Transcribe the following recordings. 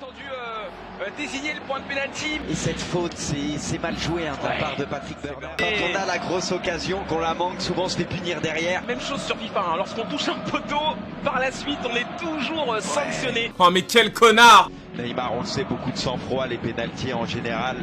entendu désigner le point de pénalty. Et cette faute, c'est mal joué de la part de Patrick Bernard. Quand on a la grosse occasion, qu'on la manque, souvent on se fait punir derrière. Même chose sur FIFA, hein. Lorsqu'on touche un poteau, par la suite on est toujours sanctionné. Oh mais quel connard! Neymar, on le sait, beaucoup de sang-froid, les pénaltys en général,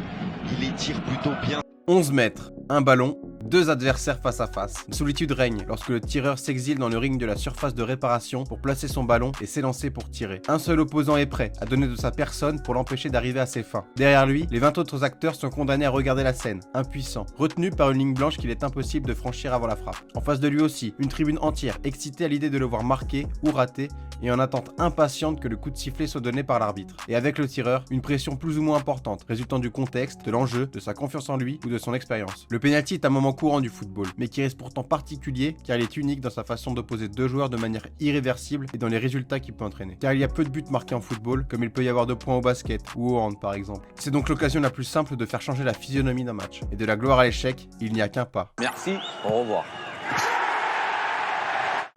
il les tire plutôt bien. 11 mètres, un ballon, deux adversaires face à face. Une solitude règne lorsque le tireur s'exile dans le ring de la surface de réparation pour placer son ballon et s'élancer pour tirer. Un seul opposant est prêt à donner de sa personne pour l'empêcher d'arriver à ses fins. Derrière lui, les 20 autres acteurs sont condamnés à regarder la scène, impuissants, retenus par une ligne blanche qu'il est impossible de franchir avant la frappe. En face de lui aussi, une tribune entière excitée à l'idée de le voir marquer ou rater et en attente impatiente que le coup de sifflet soit donné par l'arbitre. Et avec le tireur, une pression plus ou moins importante résultant du contexte, de l'enjeu, de sa confiance en lui ou de son expérience. Le penalty est un moment courant du football, mais qui reste pourtant particulier car il est unique dans sa façon d'opposer deux joueurs de manière irréversible et dans les résultats qu'il peut entraîner. Car il y a peu de buts marqués en football, comme il peut y avoir de points au basket ou au hand par exemple. C'est donc l'occasion la plus simple de faire changer la physionomie d'un match. Et de la gloire à l'échec, il n'y a qu'un pas. Merci, au revoir.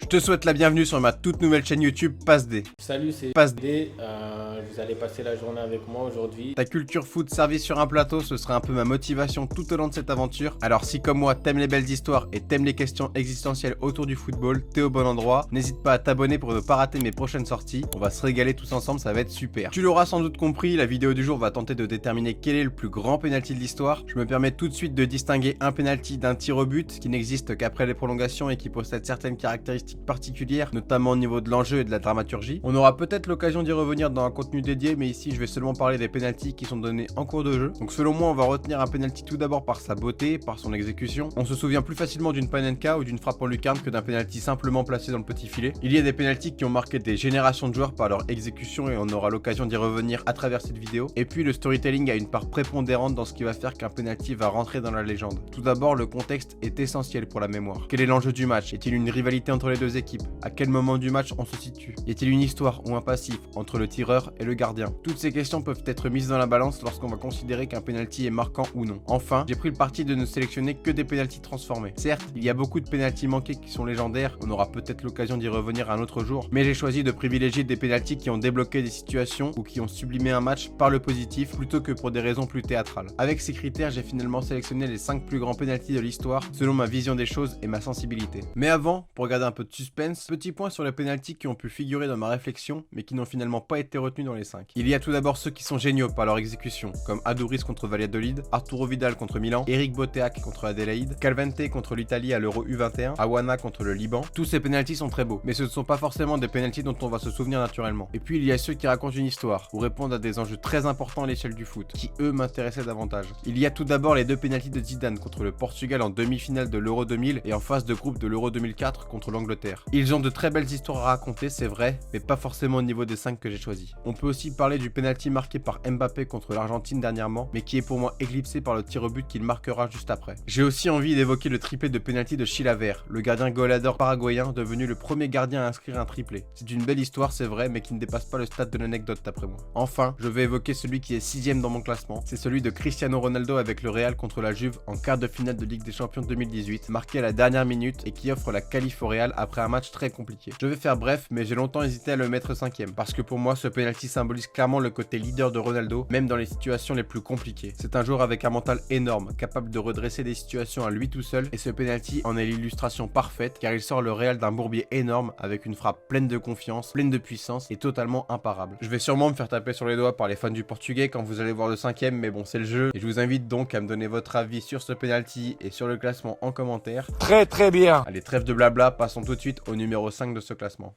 Je te souhaite la bienvenue sur ma toute nouvelle chaîne YouTube Passe D. Salut, c'est Passe D. Vous allez passer la journée avec moi aujourd'hui. Ta culture foot servie sur un plateau, ce sera un peu ma motivation tout au long de cette aventure. Alors si comme moi t'aimes les belles histoires et t'aimes les questions existentielles autour du football, t'es au bon endroit. N'hésite pas à t'abonner pour ne pas rater mes prochaines sorties. On va se régaler tous ensemble, ça va être super. Tu l'auras sans doute compris, la vidéo du jour va tenter de déterminer quel est le plus grand penalty de l'histoire. Je me permets tout de suite de distinguer un penalty d'un tir au but qui n'existe qu'après les prolongations et qui possède certaines caractéristiques particulières, notamment au niveau de l'enjeu et de la dramaturgie. On aura peut-être l'occasion d'y revenir dans un contenu dédié, mais ici je vais seulement parler des penalties qui sont donnés en cours de jeu. Donc selon moi, on va retenir un penalty tout d'abord par sa beauté, par son exécution. On se souvient plus facilement d'une panenka ou d'une frappe en lucarne que d'un penalty simplement placé dans le petit filet. Il y a des penalties qui ont marqué des générations de joueurs par leur exécution et on aura l'occasion d'y revenir à travers cette vidéo. Et puis le storytelling a une part prépondérante dans ce qui va faire qu'un penalty va rentrer dans la légende. Tout d'abord, le contexte est essentiel pour la mémoire. Quel est l'enjeu du match? Est-il une rivalité entre les deux équipes? À quel moment du match on se situe? Y a-t-il une histoire ou un passif entre le tireur et le gardien? Toutes ces questions peuvent être mises dans la balance lorsqu'on va considérer qu'un penalty est marquant ou non. Enfin, j'ai pris le parti de ne sélectionner que des penaltys transformés. Certes, il y a beaucoup de penaltys manqués qui sont légendaires, on aura peut-être l'occasion d'y revenir un autre jour, mais j'ai choisi de privilégier des penaltys qui ont débloqué des situations ou qui ont sublimé un match par le positif plutôt que pour des raisons plus théâtrales. Avec ces critères, j'ai finalement sélectionné les 5 plus grands penaltys de l'histoire selon ma vision des choses et ma sensibilité. Mais avant, pour garder un peu de suspense, petit point sur les penaltys qui ont pu figurer dans ma réflexion mais qui n'ont finalement pas été retenus dans les 5. Il y a tout d'abord ceux qui sont géniaux par leur exécution, comme Adouris contre Valladolid, Arturo Vidal contre Milan, Eric Boteac contre Adélaïde, Calvente contre l'Italie à l'Euro U21, Awana contre le Liban. Tous ces penaltys sont très beaux, mais ce ne sont pas forcément des penaltys dont on va se souvenir naturellement. Et puis il y a ceux qui racontent une histoire, ou répondent à des enjeux très importants à l'échelle du foot, qui eux m'intéressaient davantage. Il y a tout d'abord les deux penaltys de Zidane contre le Portugal en demi-finale de l'Euro 2000 et en phase de groupe de l'Euro 2004 contre l'Angleterre. Ils ont de très belles histoires à raconter, c'est vrai, mais pas forcément au niveau des 5 que j'ai choisis. On peut aussi parler du penalty marqué par Mbappé contre l'Argentine dernièrement, mais qui est pour moi éclipsé par le tir au but qu'il marquera juste après. J'ai aussi envie d'évoquer le triplé de penalty de Chilavert, le gardien goleador paraguayen devenu le premier gardien à inscrire un triplé. C'est une belle histoire, c'est vrai, mais qui ne dépasse pas le stade de l'anecdote d'après moi. Enfin, je vais évoquer celui qui est 6ème dans mon classement, c'est celui de Cristiano Ronaldo avec le Real contre la Juve en quart de finale de Ligue des Champions 2018, marqué à la dernière minute et qui offre la qualif au Real après un match très compliqué. Je vais faire bref, mais j'ai longtemps hésité à le mettre 5ème, parce que pour moi ce penalty symbolise clairement le côté leader de Ronaldo, même dans les situations les plus compliquées. C'est un joueur avec un mental énorme, capable de redresser des situations à lui tout seul, et ce penalty en est l'illustration parfaite, car il sort le Real d'un bourbier énorme, avec une frappe pleine de confiance, pleine de puissance, et totalement imparable. Je vais sûrement me faire taper sur les doigts par les fans du portugais quand vous allez voir le 5ème, mais bon c'est le jeu, et je vous invite donc à me donner votre avis sur ce penalty et sur le classement en commentaire. Très bien. Allez, trêve de blabla, passons tout de suite au numéro 5 de ce classement.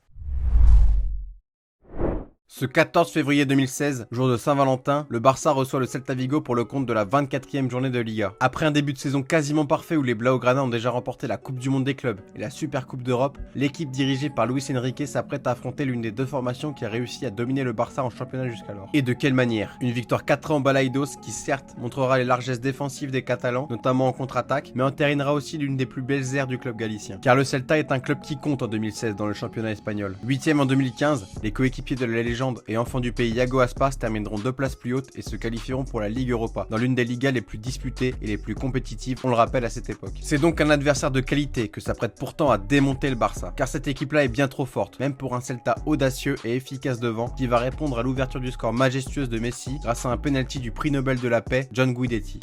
Ce 14 février 2016, jour de Saint-Valentin, le Barça reçoit le Celta Vigo pour le compte de la 24e journée de Liga. Après un début de saison quasiment parfait où les Blaugrana ont déjà remporté la Coupe du Monde des clubs et la Super Coupe d'Europe, l'équipe dirigée par Luis Enrique s'apprête à affronter l'une des deux formations qui a réussi à dominer le Barça en championnat jusqu'alors. Et de quelle manière? Une victoire 4 ans en Balaidos qui certes montrera les largesses défensives des Catalans, notamment en contre-attaque, mais entérinera aussi l'une des plus belles ères du club galicien. Car le Celta est un club qui compte en 2016 dans le championnat espagnol. 8ème en 2015, les coéquipiers de la légende légende et enfant du pays Iago Aspas termineront 2 places plus hautes et se qualifieront pour la Ligue Europa, dans l'une des ligas les plus disputées et les plus compétitives, on le rappelle à cette époque. C'est donc un adversaire de qualité que s'apprête pourtant à démonter le Barça, car cette équipe-là est bien trop forte, même pour un Celta audacieux et efficace devant, qui va répondre à l'ouverture du score majestueuse de Messi grâce à un penalty du prix Nobel de la paix, John Guidetti.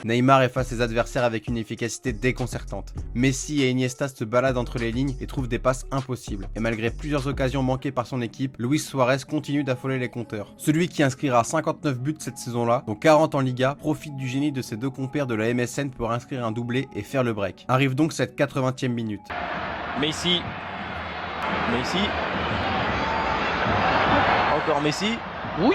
Neymar efface ses adversaires avec une efficacité déconcertante. Messi et Iniesta se baladent entre les lignes et trouvent des passes impossibles. Et malgré plusieurs occasions manquées par son équipe, Luis Suarez continue d'affoler les compteurs. Celui qui inscrira 59 buts cette saison-là, dont 40 en Liga, profite du génie de ses deux compères de la MSN pour inscrire un doublé et faire le break. Arrive donc cette 80e minute. Messi. Encore Messi. Oui.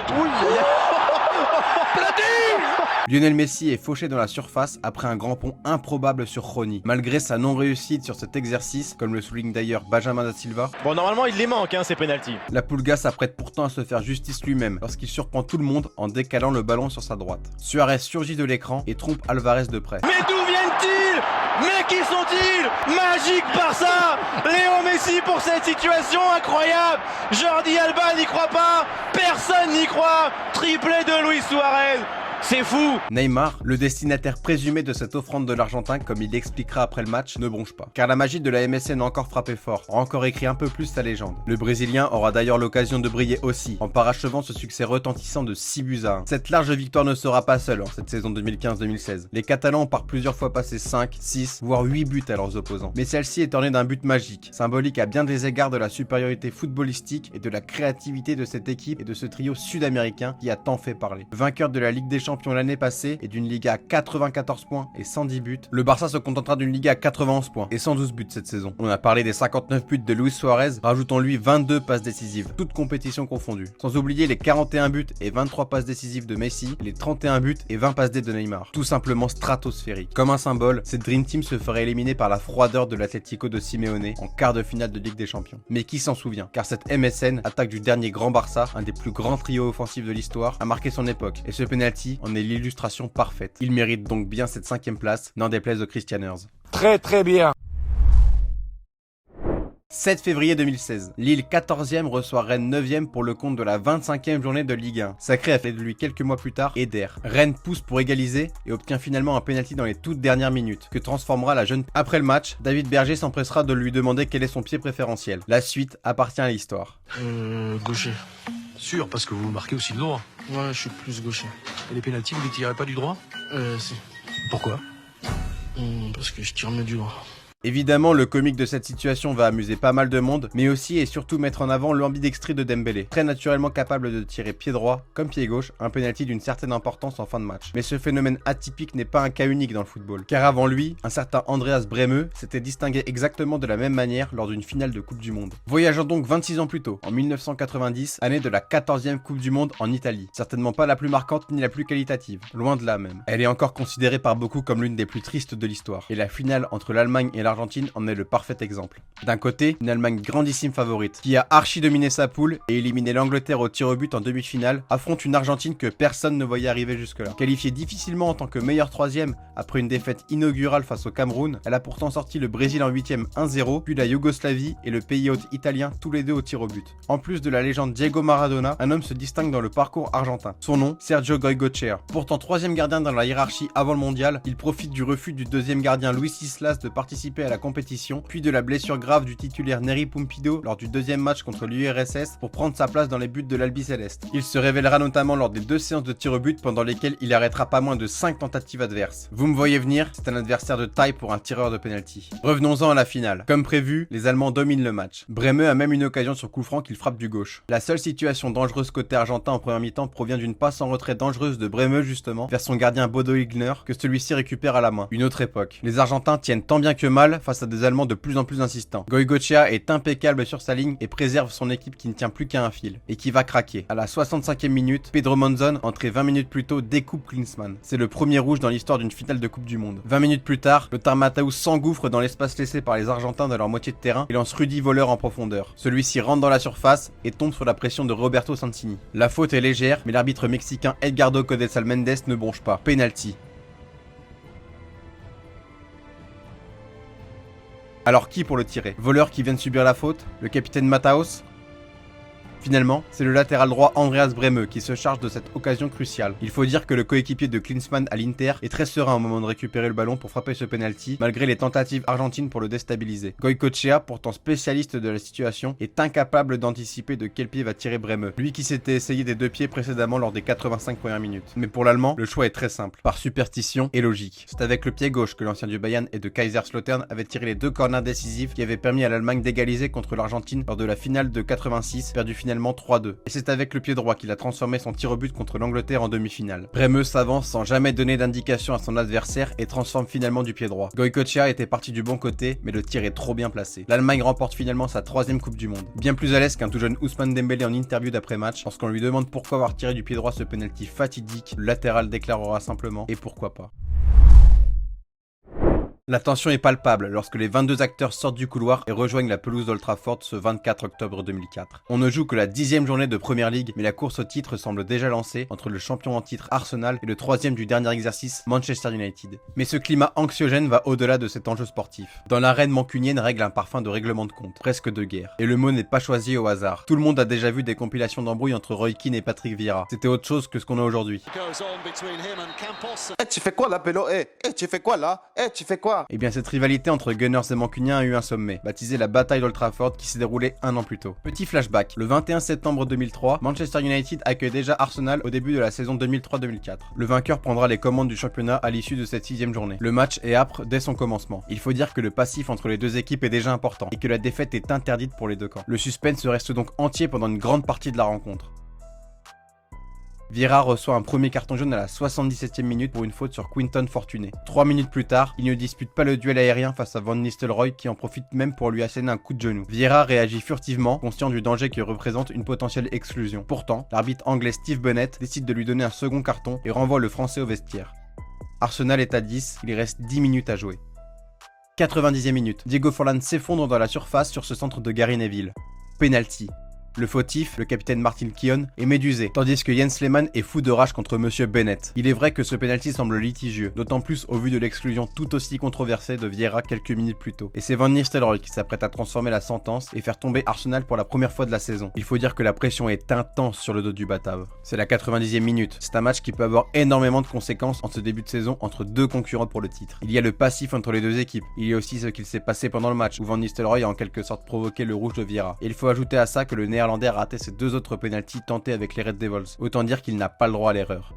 Lionel Messi est fauché dans la surface après un grand pont improbable sur Rony. Malgré sa non-réussite sur cet exercice, comme le souligne d'ailleurs Benjamin da Silva, Bon, normalement, il les manque, ces pénaltys. la Pulga s'apprête pourtant à se faire justice lui-même lorsqu'il surprend tout le monde en décalant le ballon sur sa droite. Suarez surgit de l'écran et trompe Alvarez de près. Mais d'où viennent-ils? Mais qui sont-ils? Magique Barça! Léo Messi pour cette situation incroyable! Jordi Alba n'y croit pas! Personne n'y croit! Triplé de Luis Suarez! C'est fou! Neymar, le destinataire présumé de cette offrande de l'Argentin, comme il l'expliquera après le match, ne bronche pas. Car la magie de la MSN a encore frappé fort, a encore écrit un peu plus sa légende. Le Brésilien aura d'ailleurs l'occasion de briller aussi, en parachevant ce succès retentissant de 6-1. Cette large victoire ne sera pas seule en cette saison 2015-2016. Les Catalans ont par plusieurs fois passé 5, 6, voire 8 buts à leurs opposants. Mais celle-ci est ornée d'un but magique, symbolique à bien des égards de la supériorité footballistique et de la créativité de cette équipe et de ce trio sud-américain qui a tant fait parler. Vainqueur de la Ligue des Champions l'année passée et d'une Liga à 94 points et 110 buts, le Barça se contentera d'une Liga à 91 points et 112 buts cette saison. On a parlé des 59 buts de Luis Suarez, rajoutons-lui 22 passes décisives, toutes compétitions confondues. Sans oublier les 41 buts et 23 passes décisives de Messi, les 31 buts et 20 passes D de Neymar. Tout simplement stratosphérique. Comme un symbole, cette Dream Team se ferait éliminer par la froideur de l'Atlético de Simeone en quart de finale de Ligue des Champions. Mais qui s'en souvient? Car cette MSN, attaque du dernier grand Barça, un des plus grands trios offensifs de l'histoire, a marqué son époque. Et ce penalty en est l'illustration parfaite. Il mérite donc bien cette 5e place, n'en déplaise aux Christianers. Très bien. 7 février 2016, Lille 14e reçoit Rennes 9e pour le compte de la 25e journée de Ligue 1. Sacré a fait de lui quelques mois plus tard Eder. Rennes pousse pour égaliser et obtient finalement un pénalty dans les toutes dernières minutes, que transformera la jeune... Après le match, David Berger s'empressera de lui demander quel est son pied préférentiel. La suite appartient à l'histoire. Gaucher. Sûr, parce que vous marquez aussi le droit. Ouais, je suis plus gaucher. Et les pénaltys, vous les tirez pas du droit? Si. Pourquoi? Parce que je tire mieux du droit. Évidemment, le comique de cette situation va amuser pas mal de monde, mais aussi et surtout mettre en avant l'ambidextrie de Dembélé, très naturellement capable de tirer pied droit comme pied gauche, un penalty d'une certaine importance en fin de match. Mais ce phénomène atypique n'est pas un cas unique dans le football, car avant lui, un certain Andreas Brehme s'était distingué exactement de la même manière lors d'une finale de Coupe du Monde. Voyageons donc 26 ans plus tôt, en 1990, année de la 14e Coupe du Monde en Italie. Certainement pas la plus marquante ni la plus qualitative, loin de là même. Elle est encore considérée par beaucoup comme l'une des plus tristes de l'histoire, et la finale entre l'Allemagne et l'Argentine en est le parfait exemple. D'un côté, une Allemagne grandissime favorite, qui a archi-dominé sa poule et éliminé l'Angleterre au tir au but en demi-finale, affronte une Argentine que personne ne voyait arriver jusque-là. Qualifiée difficilement en tant que meilleure 3e après une défaite inaugurale face au Cameroun, elle a pourtant sorti le Brésil en 8e 1-0, puis la Yougoslavie et le pays hôte italien tous les deux au tir au but. En plus de la légende Diego Maradona, un homme se distingue dans le parcours argentin. Son nom, Sergio Goycochea. Pourtant 3e gardien dans la hiérarchie avant le mondial, il profite du refus du 2e gardien Luis Islas de participer à la compétition, puis de la blessure grave du titulaire Nery Pumpido lors du 2e match contre l'URSS pour prendre sa place dans les buts de l'Albiceleste. Il se révélera notamment lors des 2 séances de tir au but pendant lesquelles il arrêtera pas moins de 5 tentatives adverses. Vous me voyez venir, c'est un adversaire de taille pour un tireur de penalty. Revenons-en à la finale. Comme prévu, les Allemands dominent le match. Brehme a même une occasion sur coup franc qu'il frappe du gauche. La seule situation dangereuse côté argentin en première mi-temps provient d'une passe en retrait dangereuse de Brehme justement vers son gardien Bodo Illgner que celui-ci récupère à la main. Une autre époque. Les Argentins tiennent tant bien que mal face à des Allemands de plus en plus insistants. Goycochea est impeccable sur sa ligne et préserve son équipe qui ne tient plus qu'à un fil et qui va craquer. À la 65e minute, Pedro Monzon, entré 20 minutes plus tôt, découpe Klinsmann. C'est le premier rouge dans l'histoire d'une finale de Coupe du Monde. 20 minutes plus tard, Lothar Matthäus s'engouffre dans l'espace laissé par les Argentins de leur moitié de terrain et lance Rudy Voller en profondeur. Celui-ci rentre dans la surface et tombe sous la pression de Roberto Santini. La faute est légère, mais l'arbitre mexicain Edgardo Codesal Mendes ne bronche pas. Penalty. Alors qui pour le tirer? Voleur qui vient de subir la faute? Le capitaine Matthäus? Finalement, c'est le latéral droit Andreas Brehme qui se charge de cette occasion cruciale. Il faut dire que le coéquipier de Klinsmann à l'Inter est très serein au moment de récupérer le ballon pour frapper ce penalty, malgré les tentatives argentines pour le déstabiliser. Goycochea, pourtant spécialiste de la situation, est incapable d'anticiper de quel pied va tirer Brehme, lui qui s'était essayé des deux pieds précédemment lors des 85 premières minutes. Mais pour l'Allemand, le choix est très simple, par superstition et logique. C'est avec le pied gauche que l'ancien du Bayern et de Kaiserslautern avait tiré les 2 corners décisifs qui avaient permis à l'Allemagne d'égaliser contre l'Argentine lors de la finale de 86, perdue finalement 3-2. Et c'est avec le pied droit qu'il a transformé son tir au but contre l'Angleterre en demi-finale. Brehme s'avance sans jamais donner d'indication à son adversaire et transforme finalement du pied droit. Goycochea était parti du bon côté, mais le tir est trop bien placé. L'Allemagne remporte finalement sa 3e Coupe du Monde. Bien plus à l'aise qu'un tout jeune Ousmane Dembélé en interview d'après-match, lorsqu'on lui demande pourquoi avoir tiré du pied droit ce penalty fatidique, le latéral déclarera simplement « et pourquoi pas ». La tension est palpable lorsque les 22 acteurs sortent du couloir et rejoignent la pelouse d'Old Trafford ce 24 octobre 2004. On ne joue que la 10e journée de Premier League, mais la course au titre semble déjà lancée entre le champion en titre Arsenal et le 3e du dernier exercice Manchester United. Mais ce climat anxiogène va au-delà de cet enjeu sportif. Dans l'arène mancunienne règle un parfum de règlement de compte, presque de guerre. Et le mot n'est pas choisi au hasard. Tout le monde a déjà vu des compilations d'embrouilles entre Roy Keane et Patrick Vieira. C'était autre chose que ce qu'on a aujourd'hui. Tu fais quoi là, Pélo? Tu fais quoi là? Tu fais quoi? Et bien cette rivalité entre Gunners et Mancuniens a eu un sommet, baptisé la bataille d'Old Trafford qui s'est déroulée un an plus tôt. Petit flashback, le 21 septembre 2003, Manchester United accueille déjà Arsenal au début de la saison 2003-2004. Le vainqueur prendra les commandes du championnat à l'issue de cette 6e journée. Le match est âpre dès son commencement. Il faut dire que le passif entre les deux équipes est déjà important et que la défaite est interdite pour les deux camps. Le suspense reste donc entier pendant une grande partie de la rencontre. Vieira reçoit un premier carton jaune à la 77e minute pour une faute sur Quinton Fortuné. 3 minutes plus tard, il ne dispute pas le duel aérien face à Van Nistelrooy qui en profite même pour lui asséner un coup de genou. Vieira réagit furtivement, conscient du danger que représente une potentielle exclusion. Pourtant, l'arbitre anglais Steve Bennett décide de lui donner un second carton et renvoie le français au vestiaire. Arsenal est à 10, il reste 10 minutes à jouer. 90e minute, Diego Forlán s'effondre dans la surface sur ce centre de Gary Neville. Penalty. Le fautif, le capitaine Martin Keown, est médusé, tandis que Jens Lehmann est fou de rage contre Monsieur Bennett. Il est vrai que ce penalty semble litigieux, d'autant plus au vu de l'exclusion tout aussi controversée de Vieira quelques minutes plus tôt. Et c'est Van Nistelrooy qui s'apprête à transformer la sentence et faire tomber Arsenal pour la première fois de la saison. Il faut dire que la pression est intense sur le dos du Batave. C'est la 90e minute. C'est un match qui peut avoir énormément de conséquences en ce début de saison entre deux concurrents pour le titre. Il y a le passif entre les deux équipes. Il y a aussi ce qu'il s'est passé pendant le match où Van Nistelrooy a en quelque sorte provoqué le rouge de Vieira. Et il faut ajouter à ça que le Néerlandais a raté ses 2 autres pénaltys tentés avec les Red Devils. Autant dire qu'il n'a pas le droit à l'erreur.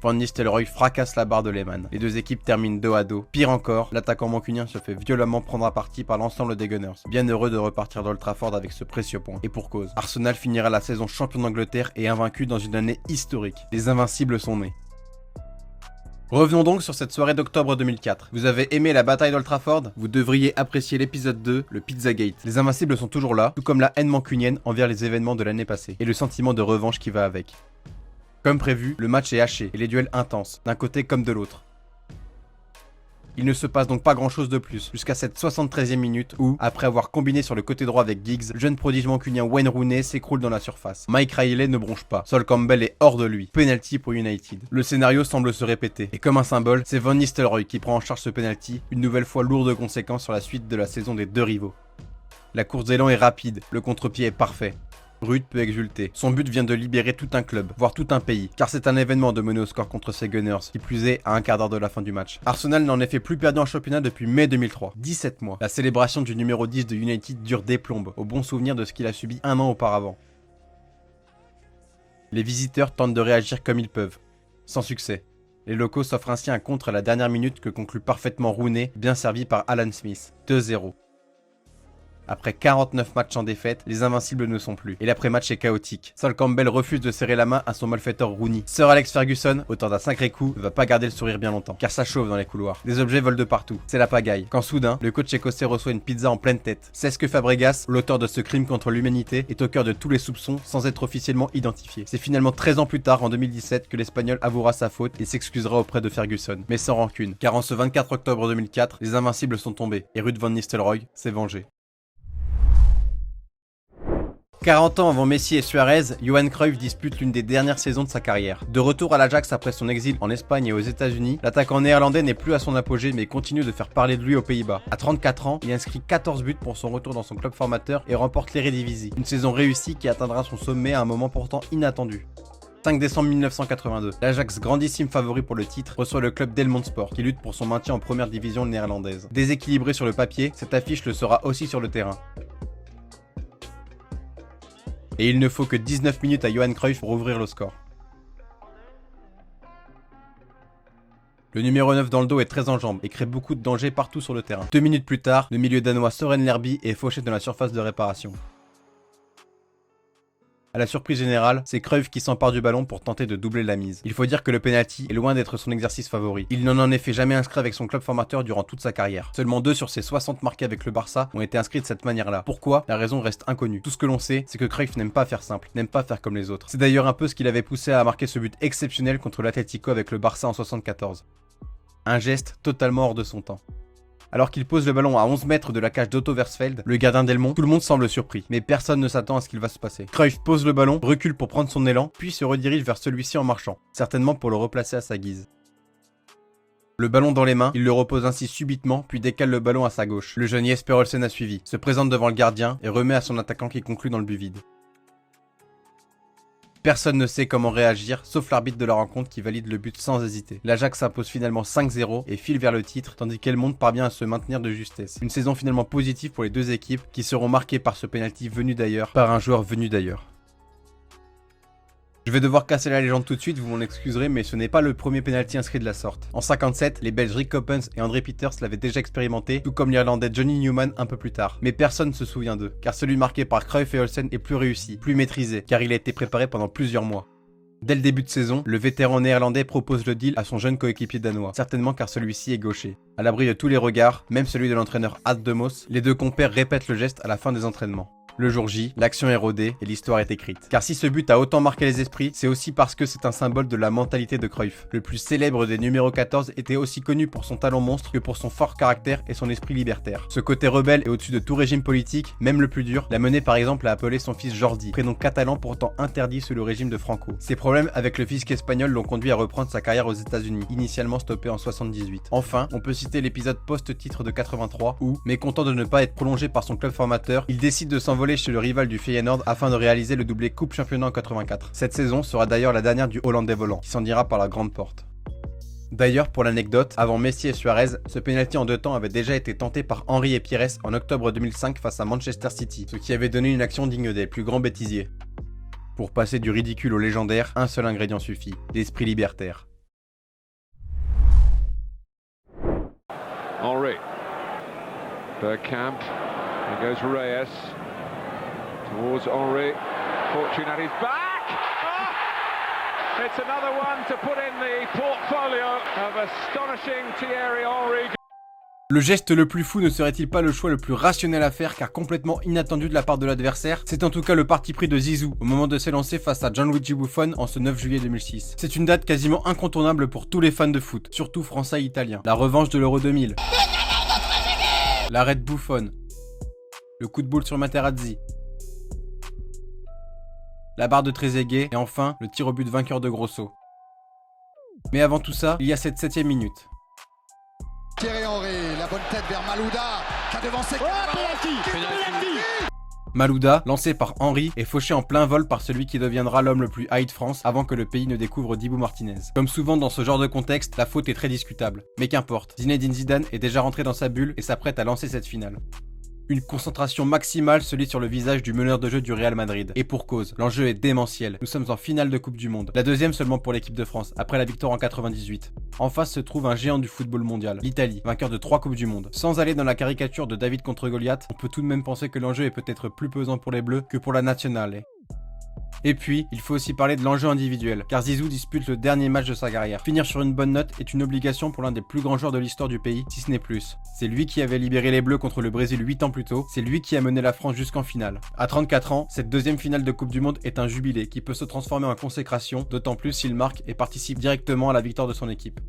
Van Nistelrooy fracasse la barre de Lehmann. Les deux équipes terminent dos à dos. Pire encore, l'attaquant mancunien se fait violemment prendre à partie par l'ensemble des Gunners. Bien heureux de repartir d'Old Trafford avec ce précieux point. Et pour cause. Arsenal finira la saison champion d'Angleterre et invaincu dans une année historique. Les invincibles sont nés. Revenons donc sur cette soirée d'octobre 2004. Vous avez aimé la bataille d'Old Trafford? Vous devriez apprécier l'épisode 2, le Pizzagate. Les invincibles sont toujours là, tout comme la haine mancunienne envers les événements de l'année passée, et le sentiment de revanche qui va avec. Comme prévu, le match est haché, et les duels intenses, d'un côté comme de l'autre. Il ne se passe donc pas grand chose de plus, jusqu'à cette 73e minute où, après avoir combiné sur le côté droit avec Giggs, le jeune prodige mancunien Wayne Rooney s'écroule dans la surface. Mike Riley ne bronche pas, Sol Campbell est hors de lui, penalty pour United. Le scénario semble se répéter, et comme un symbole, c'est Van Nistelrooy qui prend en charge ce penalty, une nouvelle fois lourd de conséquences sur la suite de la saison des deux rivaux. La course d'élan est rapide, le contre-pied est parfait. Ruud peut exulter. Son but vient de libérer tout un club, voire tout un pays, car c'est un événement de mener au score contre ses Gunners, qui plus est à un quart d'heure de la fin du match. Arsenal n'en est fait plus perdu en championnat depuis mai 2003, 17 mois. La célébration du numéro 10 de United dure des plombes, au bon souvenir de ce qu'il a subi un an auparavant. Les visiteurs tentent de réagir comme ils peuvent, sans succès. Les locaux s'offrent ainsi un contre à la dernière minute que conclut parfaitement Rooney, bien servi par Alan Smith, 2-0. Après 49 matchs en défaite, les invincibles ne sont plus. Et l'après-match est chaotique. Sol Campbell refuse de serrer la main à son malfaiteur Rooney. Sir Alex Ferguson, auteur d'un sacré coup, ne va pas garder le sourire bien longtemps, car ça chauffe dans les couloirs. Des objets volent de partout. C'est la pagaille. Quand soudain, le coach écossais reçoit une pizza en pleine tête. Cesc Fabregas, l'auteur de ce crime contre l'humanité, est au cœur de tous les soupçons sans être officiellement identifié. C'est finalement 13 ans plus tard, en 2017, que l'Espagnol avouera sa faute et s'excusera auprès de Ferguson. Mais sans rancune, car en ce 24 octobre 2004, les invincibles sont tombés, et Ruud van Nistelrooy s'est vengé. 40 ans avant Messi et Suarez, Johan Cruyff dispute l'une des dernières saisons de sa carrière. De retour à l'Ajax après son exil en Espagne et aux États-Unis, l'attaquant néerlandais n'est plus à son apogée mais continue de faire parler de lui aux Pays-Bas. À 34 ans, il inscrit 14 buts pour son retour dans son club formateur et remporte l'Eredivisie. Une saison réussie qui atteindra son sommet à un moment pourtant inattendu. 5 décembre 1982, l'Ajax, grandissime favori pour le titre, reçoit le club d'Helmond Sport qui lutte pour son maintien en première division néerlandaise. Déséquilibré sur le papier, cette affiche le sera aussi sur le terrain. Et il ne faut que 19 minutes à Johan Cruyff pour ouvrir le score. Le numéro 9 dans le dos est très en jambes et crée beaucoup de dangers partout sur le terrain. 2 minutes plus tard, le milieu danois Søren Lerby est fauché dans la surface de réparation. À la surprise générale, c'est Cruyff qui s'empare du ballon pour tenter de doubler la mise. Il faut dire que le penalty est loin d'être son exercice favori. Il n'en a en effet jamais inscrit avec son club formateur durant toute sa carrière. Seulement 2 sur ses 60 marqués avec le Barça ont été inscrits de cette manière-là. Pourquoi? La raison reste inconnue. Tout ce que l'on sait, c'est que Cruyff n'aime pas faire simple, n'aime pas faire comme les autres. C'est d'ailleurs un peu ce qui l'avait poussé à marquer ce but exceptionnel contre l'Atlético avec le Barça en 74. Un geste totalement hors de son temps. Alors qu'il pose le ballon à 11 mètres de la cage d'Otto Versfeld, le gardien d'Helmond, tout le monde semble surpris, mais personne ne s'attend à ce qu'il va se passer. Cruyff pose le ballon, recule pour prendre son élan, puis se redirige vers celui-ci en marchant, certainement pour le replacer à sa guise. Le ballon dans les mains, il le repose ainsi subitement, puis décale le ballon à sa gauche. Le jeune Jesper Olsen a suivi, se présente devant le gardien et remet à son attaquant qui conclut dans le but vide. Personne ne sait comment réagir, sauf l'arbitre de la rencontre qui valide le but sans hésiter. L'Ajax s'impose finalement 5-0 et file vers le titre, tandis qu'Helmond parvient à se maintenir de justesse. Une saison finalement positive pour les deux équipes, qui seront marquées par ce penalty venu d'ailleurs, par un joueur venu d'ailleurs. Je vais devoir casser la légende tout de suite, vous m'en excuserez, mais ce n'est pas le premier penalty inscrit de la sorte. En 57, les Belges Rick Coppens et André Pieters l'avaient déjà expérimenté, tout comme l'Irlandais Johnny Newman un peu plus tard. Mais personne ne se souvient d'eux, car celui marqué par Cruyff et Olsen est plus réussi, plus maîtrisé, car il a été préparé pendant plusieurs mois. Dès le début de saison, le vétéran néerlandais propose le deal à son jeune coéquipier danois, certainement car celui-ci est gaucher. À l'abri de tous les regards, même celui de l'entraîneur Ad de Mos, les deux compères répètent le geste à la fin des entraînements. Le jour J, l'action est rodée et l'histoire est écrite. Car si ce but a autant marqué les esprits, c'est aussi parce que c'est un symbole de la mentalité de Cruyff. Le plus célèbre des numéros 14 était aussi connu pour son talent monstre que pour son fort caractère et son esprit libertaire. Ce côté rebelle et au-dessus de tout régime politique, même le plus dur, l'a mené par exemple à appeler son fils Jordi, prénom catalan pourtant interdit sous le régime de Franco. Ses problèmes avec le fisc espagnol l'ont conduit à reprendre sa carrière aux États-Unis, initialement stoppée en 78. Enfin, on peut citer l'épisode post-titre de 83 où, mécontent de ne pas être prolongé par son club formateur, il décide de s'envoler chez le rival du Feyenoord afin de réaliser le doublé Coupe Championnat en 84. Cette saison sera d'ailleurs la dernière du Hollandais volant, qui s'en ira par la grande porte. D'ailleurs, pour l'anecdote, avant Messi et Suarez, ce penalty en 2 temps avait déjà été tenté par Henry et Pires en octobre 2005 face à Manchester City, ce qui avait donné une action digne des plus grands bêtisiers. Pour passer du ridicule au légendaire, un seul ingrédient suffit, l'esprit libertaire. Henry. Bergkamp. There goes Reyes. Towards Henry. Fortune at his back. Oh! It's another one to put in the portfolio of astonishing Thierry Henry. Le geste le plus fou ne serait-il pas le choix le plus rationnel à faire car complètement inattendu de la part de l'adversaire? C'est en tout cas le parti pris de Zizou au moment de s'élancer face à Gianluigi Buffon en ce 9 juillet 2006. C'est une date quasiment incontournable pour tous les fans de foot, surtout français et italiens. La revanche de l'Euro 2000. L'arrêt de Buffon. Le coup de boule sur Materazzi. La barre de Trezeguet et enfin le tir au but vainqueur de Grosso. Mais avant tout ça, il y a cette 7ème minute. Thierry Henry, la bonne tête vers Malouda, qui a devancé. Malouda, lancé par Henry, est fauché en plein vol par celui qui deviendra l'homme le plus haï de France avant que le pays ne découvre Dibou Martinez. Comme souvent dans ce genre de contexte, la faute est très discutable. Mais qu'importe, Zinedine Zidane est déjà rentré dans sa bulle et s'apprête à lancer cette finale. Une concentration maximale se lit sur le visage du meneur de jeu du Real Madrid. Et pour cause, l'enjeu est démentiel. Nous sommes en finale de Coupe du Monde. La deuxième seulement pour l'équipe de France, après la victoire en 98. En face se trouve un géant du football mondial, l'Italie, vainqueur de 3 Coupes du Monde. Sans aller dans la caricature de David contre Goliath, on peut tout de même penser que l'enjeu est peut-être plus pesant pour les Bleus que pour la nationale. Et puis, il faut aussi parler de l'enjeu individuel, car Zizou dispute le dernier match de sa carrière. Finir sur une bonne note est une obligation pour l'un des plus grands joueurs de l'histoire du pays, si ce n'est plus. C'est lui qui avait libéré les Bleus contre le Brésil 8 ans plus tôt, c'est lui qui a mené la France jusqu'en finale. À 34 ans, cette deuxième finale de Coupe du Monde est un jubilé qui peut se transformer en consécration, d'autant plus s'il marque et participe directement à la victoire de son équipe.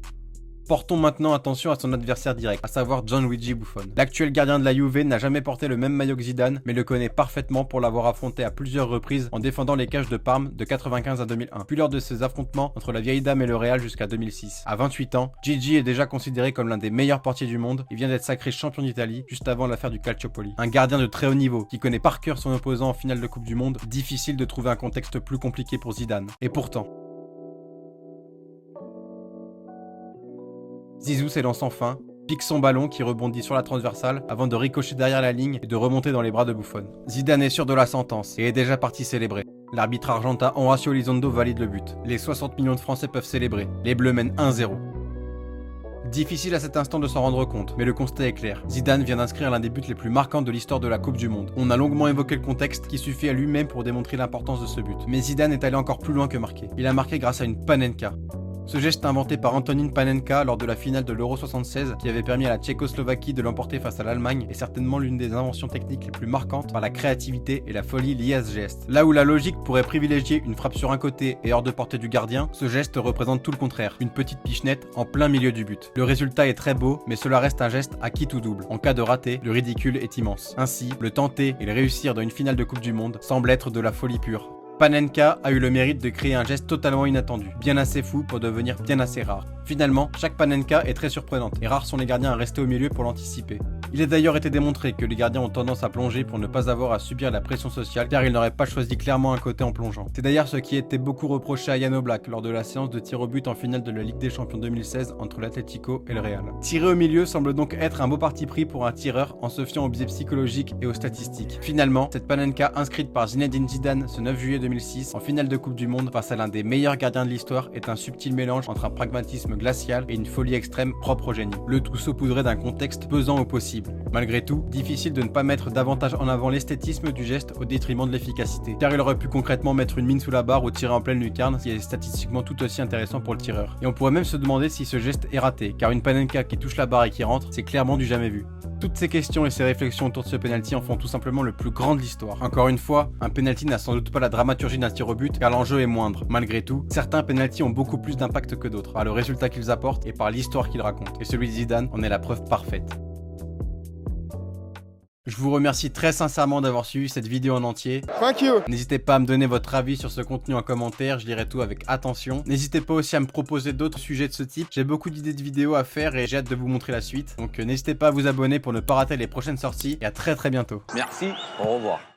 Portons maintenant attention à son adversaire direct, à savoir Gianluigi Buffon. L'actuel gardien de la Juve n'a jamais porté le même maillot que Zidane, mais le connaît parfaitement pour l'avoir affronté à plusieurs reprises en défendant les cages de Parme de 95 à 2001, puis lors de ses affrontements entre la vieille dame et le Real jusqu'à 2006. À 28 ans, Gigi est déjà considéré comme l'un des meilleurs portiers du monde et vient d'être sacré champion d'Italie juste avant l'affaire du Calciopoli. Un gardien de très haut niveau qui connaît par cœur son opposant en finale de Coupe du Monde, difficile de trouver un contexte plus compliqué pour Zidane. Et pourtant, Zizou s'élance enfin, pique son ballon qui rebondit sur la transversale avant de ricocher derrière la ligne et de remonter dans les bras de Buffon. Zidane est sûr de la sentence et est déjà parti célébrer. L'arbitre argentin Horacio Elizondo valide le but. Les 60 millions de Français peuvent célébrer. Les Bleus mènent 1-0. Difficile à cet instant de s'en rendre compte, mais le constat est clair. Zidane vient d'inscrire l'un des buts les plus marquants de l'histoire de la Coupe du Monde. On a longuement évoqué le contexte qui suffit à lui-même pour démontrer l'importance de ce but. Mais Zidane est allé encore plus loin que marquer. Il a marqué grâce à une panenka. Ce geste inventé par Antonín Panenka lors de la finale de l'Euro 76 qui avait permis à la Tchécoslovaquie de l'emporter face à l'Allemagne est certainement l'une des inventions techniques les plus marquantes par la créativité et la folie liées à ce geste. Là où la logique pourrait privilégier une frappe sur un côté et hors de portée du gardien, ce geste représente tout le contraire, une petite pichenette en plein milieu du but. Le résultat est très beau, mais cela reste un geste à qui tout double. En cas de raté, le ridicule est immense. Ainsi, le tenter et le réussir dans une finale de Coupe du Monde semble être de la folie pure. Panenka a eu le mérite de créer un geste totalement inattendu, bien assez fou pour devenir bien assez rare. Finalement, chaque Panenka est très surprenante, et rares sont les gardiens à rester au milieu pour l'anticiper. Il a d'ailleurs été démontré que les gardiens ont tendance à plonger pour ne pas avoir à subir la pression sociale, car ils n'auraient pas choisi clairement un côté en plongeant. C'est d'ailleurs ce qui était beaucoup reproché à Jan Oblak lors de la séance de tir au but en finale de la Ligue des Champions 2016 entre l'Atlético et le Real. Tirer au milieu semble donc être un beau parti pris pour un tireur en se fiant aux biais psychologiques et aux statistiques. Finalement, cette Panenka inscrite par Zinedine Zidane ce 9 juillet 2006 en finale de Coupe du Monde face à l'un des meilleurs gardiens de l'histoire est un subtil mélange entre un pragmatisme glacial et une folie extrême propre au génie. Le tout saupoudré d'un contexte pesant au possible. Malgré tout, difficile de ne pas mettre davantage en avant l'esthétisme du geste au détriment de l'efficacité, car il aurait pu concrètement mettre une mine sous la barre ou tirer en pleine lucarne, ce qui est statistiquement tout aussi intéressant pour le tireur. Et on pourrait même se demander si ce geste est raté, car une Panenka qui touche la barre et qui rentre, c'est clairement du jamais vu. Toutes ces questions et ces réflexions autour de ce penalty en font tout simplement le plus grand de l'histoire. Encore une fois, un penalty n'a sans doute pas la dramaturgie d'un tir au but, car l'enjeu est moindre. Malgré tout, certains penaltys ont beaucoup plus d'impact que d'autres, par le résultat qu'ils apportent et par l'histoire qu'ils racontent. Et celui de Zidane en est la preuve parfaite. Je vous remercie très sincèrement d'avoir suivi cette vidéo en entier. Thank you. N'hésitez pas à me donner votre avis sur ce contenu en commentaire, je lirai tout avec attention. N'hésitez pas aussi à me proposer d'autres sujets de ce type. J'ai beaucoup d'idées de vidéos à faire et j'ai hâte de vous montrer la suite. Donc n'hésitez pas à vous abonner pour ne pas rater les prochaines sorties et à très bientôt. Merci, au revoir.